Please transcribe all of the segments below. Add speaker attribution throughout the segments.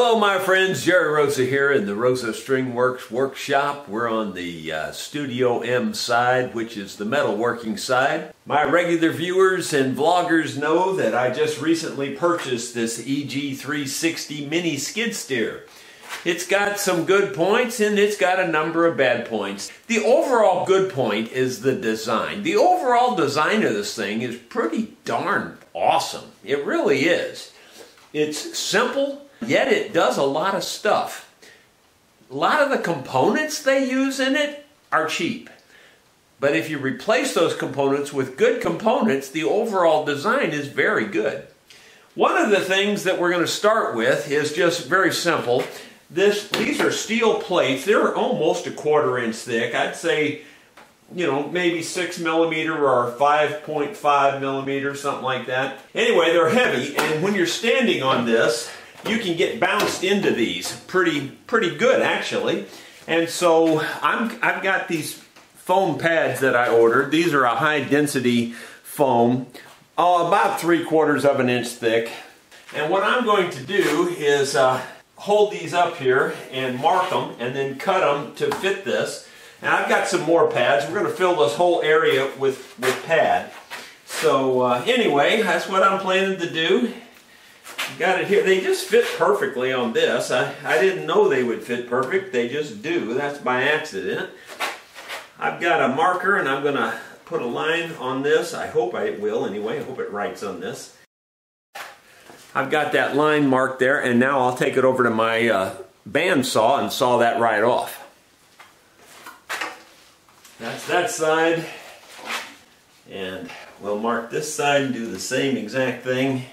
Speaker 1: Hello my friends, Jerry Rosa here in the Rosa String Works workshop. We're on the Studio M side, which is the metalworking side. My regular viewers and vloggers know that I just recently purchased this EG360 mini skid steer. It's got some good points and it's got a number of bad points. The overall good point is the design. The overall design of this thing is pretty darn awesome. It really is. It's simple. Yet it does a lot of stuff. A lot of the components they use in it are cheap. But if you replace those components with good components, the overall design is very good. One of the things that we're going to start with is just very simple. These are steel plates. They're almost a 1/4 inch thick. I'd say, maybe 6 millimeter or 5.5 millimeters, something like that. Anyway, they're heavy, and when you're standing on this, you can get bounced into these pretty good actually. And so I've got these foam pads that I ordered. These are a high density foam, about 3/4 of an inch thick. And what I'm going to do is hold these up here and mark them and then cut them to fit this. And I've got some more pads. We're going to fill this whole area with pad. So anyway, that's what I'm planning to do. Got it here. They just fit perfectly on this. I didn't know they would fit perfect. They just do. That's by accident. I've got a marker and I'm going to put a line on this. I hope I will anyway. I hope it writes on this. I've got that line marked there, and now I'll take it over to my bandsaw and saw that right off. That's that side. And we'll mark this side and do the same exact thing.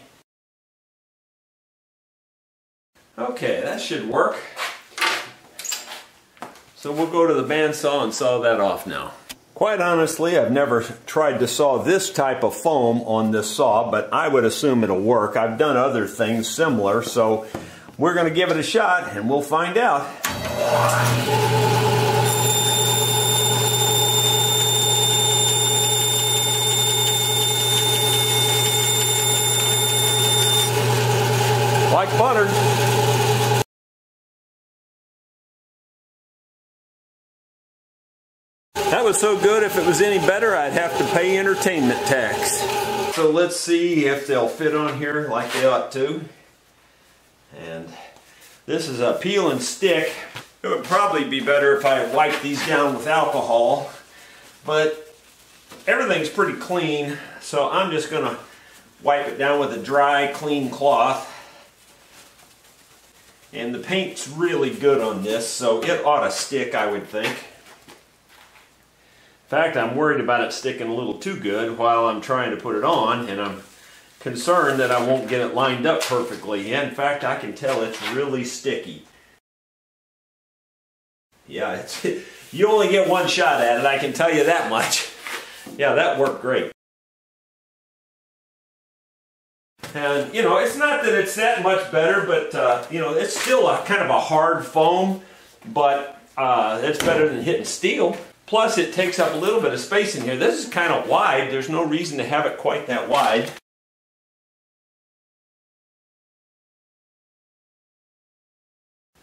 Speaker 1: Okay, that should work. So we'll go to the bandsaw and saw that off now. Quite honestly, I've never tried to saw this type of foam on this saw, but I would assume it'll work. I've done other things similar, so we're going to give it a shot and we'll find out. Like butter. That was so good, if it was any better, I'd have to pay entertainment tax. So let's see if they'll fit on here like they ought to. And this is a peel and stick. It would probably be better if I wiped these down with alcohol, but everything's pretty clean, so I'm just going to wipe it down with a dry, clean cloth. And the paint's really good on this, so it ought to stick, I would think. In fact, I'm worried about it sticking a little too good while I'm trying to put it on, and I'm concerned that I won't get it lined up perfectly. In fact, I can tell it's really sticky. Yeah, you only get one shot at it, I can tell you that much. Yeah, that worked great. And, it's not that it's that much better, but, it's still a kind of a hard foam, but it's better than hitting steel. Plus, it takes up a little bit of space in here. This is kind of wide. There's no reason to have it quite that wide.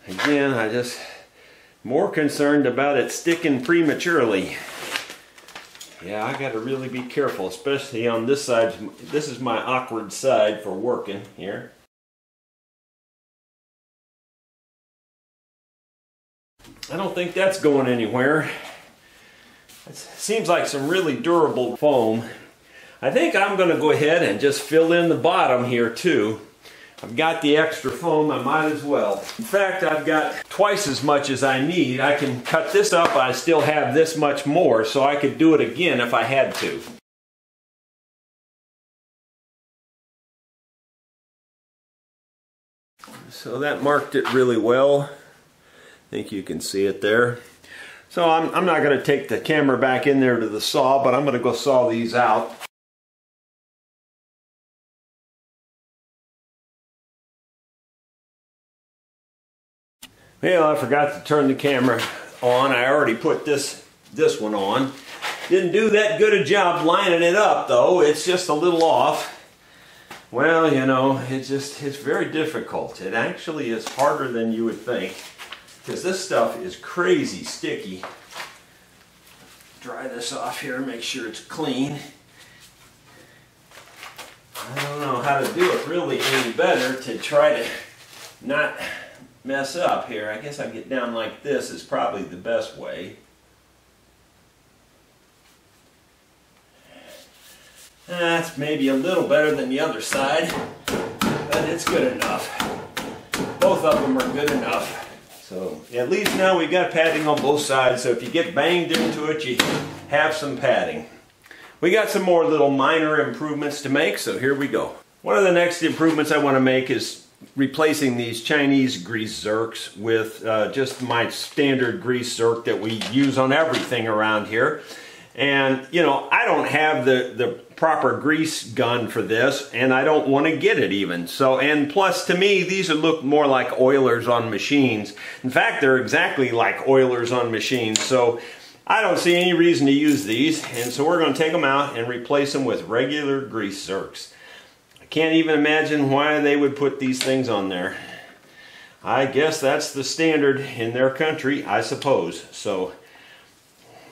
Speaker 1: Again, I'm just more concerned about it sticking prematurely. Yeah, I got to really be careful, especially on this side. This is my awkward side for working here. I don't think that's going anywhere. It seems like some really durable foam. I think I'm going to go ahead and just fill in the bottom here too. I've got the extra foam, I might as well. In fact, I've got twice as much as I need. I can cut this up, I still have this much more, so I could do it again if I had to. So that marked it really well. I think you can see it there. So I'm not going to take the camera back in there to the saw, but I'm going to go saw these out. Well, I forgot to turn the camera on. I already put this one on. Didn't do that good a job lining it up though. It's just a little off. Well, you know, it's very difficult. It actually is harder than you would think, because this stuff is crazy sticky. Dry this off here, make sure it's clean. I don't know how to do it really any better to try to not mess up here. I guess I get down like this is probably the best way. That's maybe a little better than the other side, but it's good enough. Both of them are good enough. So at least now we've got padding on both sides, so if you get banged into it, you have some padding. We got some more little minor improvements to make, so here we go. One of the next improvements I want to make is replacing these Chinese grease zerks with just my standard grease zerk that we use on everything around here. And, you know, I don't have the proper grease gun for this, and I don't want to get it even. So, and plus to me, these look more like oilers on machines. In fact, they're exactly like oilers on machines. So I don't see any reason to use these, and so we're going to take them out and replace them with regular grease zerks. I can't even imagine why they would put these things on there. I guess that's the standard in their country, I suppose. So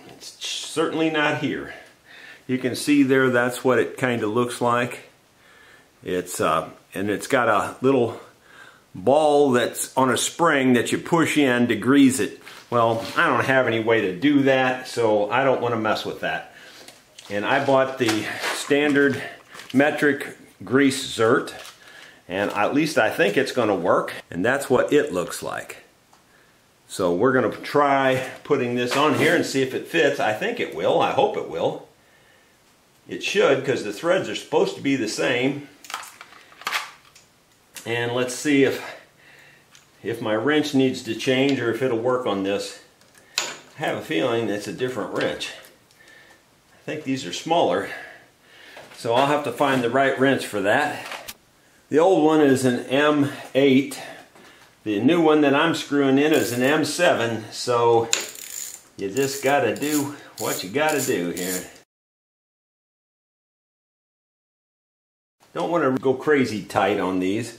Speaker 1: it's certainly not here. You can see there, that's what it kind of looks like. It's and it's got a little ball that's on a spring that you push in to grease it. Well, I don't have any way to do that, so I don't want to mess with that. And I bought the standard metric grease zert, and at least I think it's going to work, and that's what it looks like. So we're going to try putting this on here and see if it fits. I think it will. I hope it will. It should, because the threads are supposed to be the same. And let's see if my wrench needs to change or if it'll work on this. I have a feeling it's a different wrench. I think these are smaller, so I'll have to find the right wrench for that. The old one is an M8. The new one that I'm screwing in is an M7, so you just gotta do what you gotta do here. Don't want to go crazy tight on these.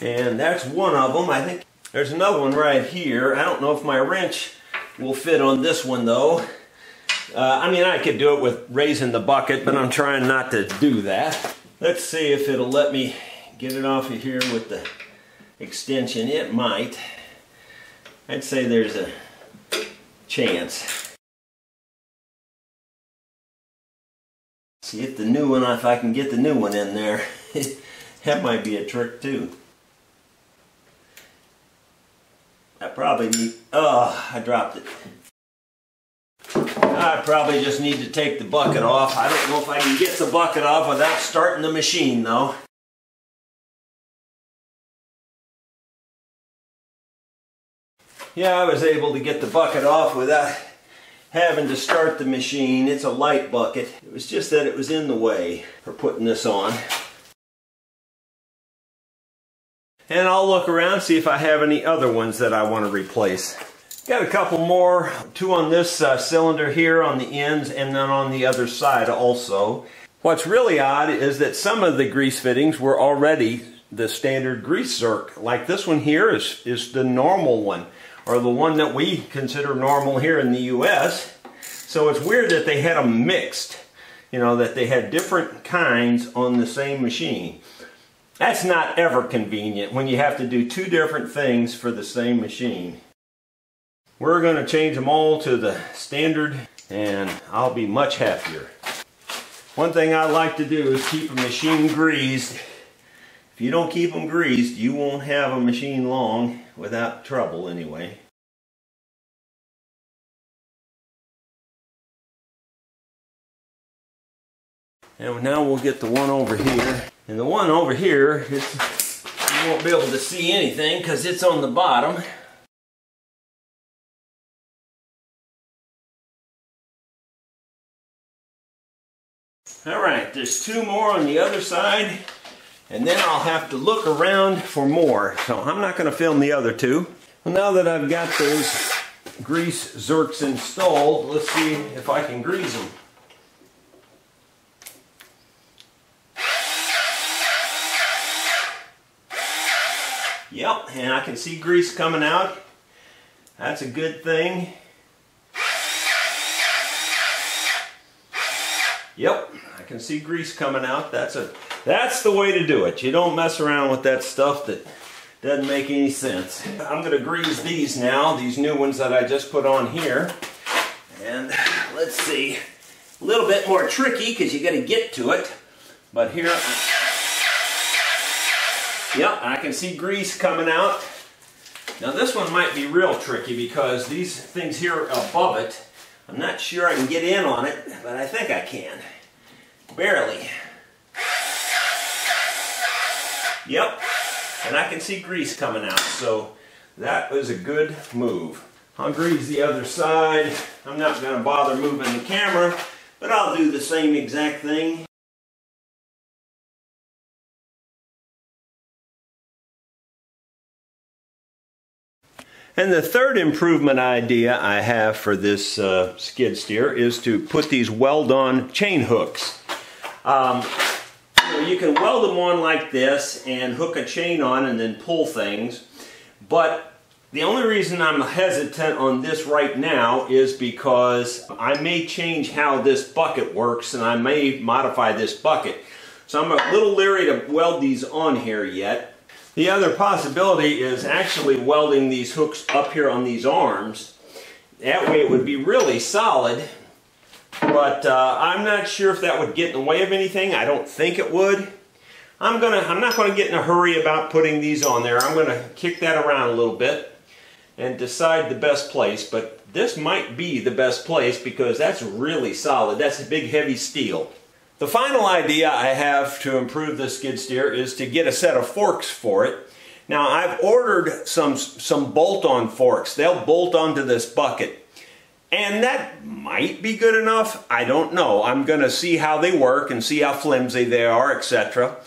Speaker 1: And that's one of them. I think there's another one right here. I don't know if my wrench will fit on this one though. I mean, I could do it with raising the bucket, but I'm trying not to do that. Let's see if it'll let me get it off of here with the extension. It might. I'd say there's a chance. See if the new one, if I can get the new one in there. That might be a trick too. I probably need, oh, I dropped it. I probably just need to take the bucket off. I don't know if I can get the bucket off without starting the machine though. Yeah, I was able to get the bucket off without having to start the machine. It's a light bucket. It was just that it was in the way for putting this on. And I'll look around, see if I have any other ones that I want to replace. Got a couple more, two on this cylinder here on the ends and then on the other side also. What's really odd is that some of the grease fittings were already the standard grease zerk. Like this one here is the normal one, or the one that we consider normal here in the US. So it's weird that they had them mixed, you know, that they had different kinds on the same machine. That's not ever convenient when you have to do two different things for the same machine. We're going to change them all to the standard and I'll be much happier. One thing I like to do is keep a machine greased. If you don't keep them greased, you won't have a machine long without trouble anyway. And now we'll get the one over here. And the one over here, you won't be able to see anything because it's on the bottom. Alright, there's two more on the other side, and then I'll have to look around for more. So I'm not going to film the other two. Well, now that I've got those grease zerks installed, let's see if I can grease them.
Speaker 2: and I can see grease coming out. That's a good thing. Yep, I can see grease coming out. That's the way to do it. You don't mess around with that stuff that doesn't make any sense. I'm going to grease these now, these new ones that I just put on here. And let's see, a little bit more tricky because you got to get to it. But here, yep, I can see grease coming out. Now this one might be real tricky because these things here above it, I'm not sure I can get in on it, but I think I can. Barely. Yep. And I can see grease coming out, so that was a good move. I'll grease the other side. I'm not going to bother moving the camera, but I'll do the same exact thing. And the third improvement idea I have for this skid steer is to put these weld-on chain hooks. You can weld them on like this and hook a chain on and then pull things, but the only reason I'm hesitant on this right now is because I may change how this bucket works and I may modify this bucket. So I'm a little leery to weld these on here yet. The other possibility is actually welding these hooks up here on these arms. That way it would be really solid. But I'm not sure if that would get in the way of anything. I don't think it would. I'm not going to get in a hurry about putting these on there. I'm going to kick that around a little bit and decide the best place. But this might be the best place because that's really solid. That's a big heavy steel. The final idea I have to improve this skid steer is to get a set of forks for it. Now I've ordered some bolt-on forks. They'll bolt onto this bucket. And that might be good enough. I don't know. I'm going to see how they work and see how flimsy they are, etc.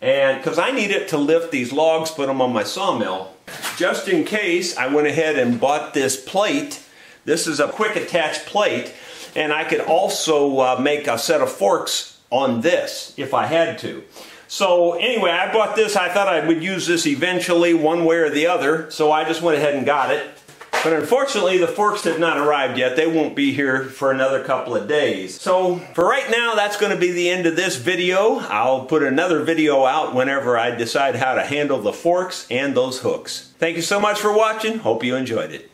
Speaker 2: And because I need it to lift these logs, put them on my sawmill. Just in case, I went ahead and bought this plate. This is a quick attach plate. And I could also make a set of forks on this if I had to. So anyway, I bought this. I thought I would use this eventually one way or the other. So I just went ahead and got it. But unfortunately, the forks have not arrived yet. They won't be here for another couple of days. So for right now, that's going to be the end of this video. I'll put another video out whenever I decide how to handle the forks and those hooks. Thank you so much for watching. Hope you enjoyed it.